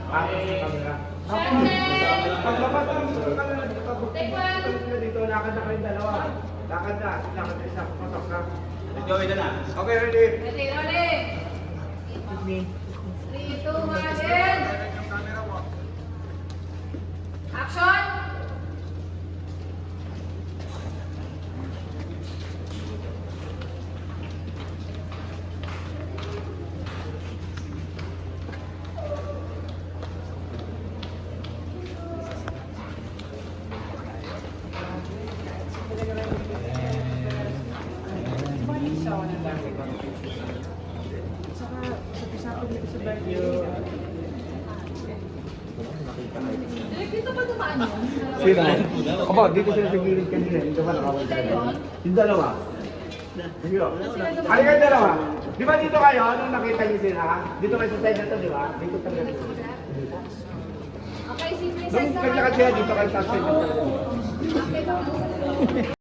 Tapos sa camera. Paglabas ang dito, lakad na kayong dalawa. Lakad na isa, pasok na. Let's go, ito na. Okay, ready? Ready, rolling! 3, 2, 1, and... Action! Direk, dito ba dumaan yun? Sino? Opo, dito sila sa gilid kanina. Dito ba nakawal tayo? Yung dalawa. Sige. Ano kayong dalawa? Di ba dito kayo? Nung nakita niyo sila? Dito kayo sa side na to, di ba? Dito talaga. Okay, simple Nung naglakad sila dito kayo sa side na to. Okay,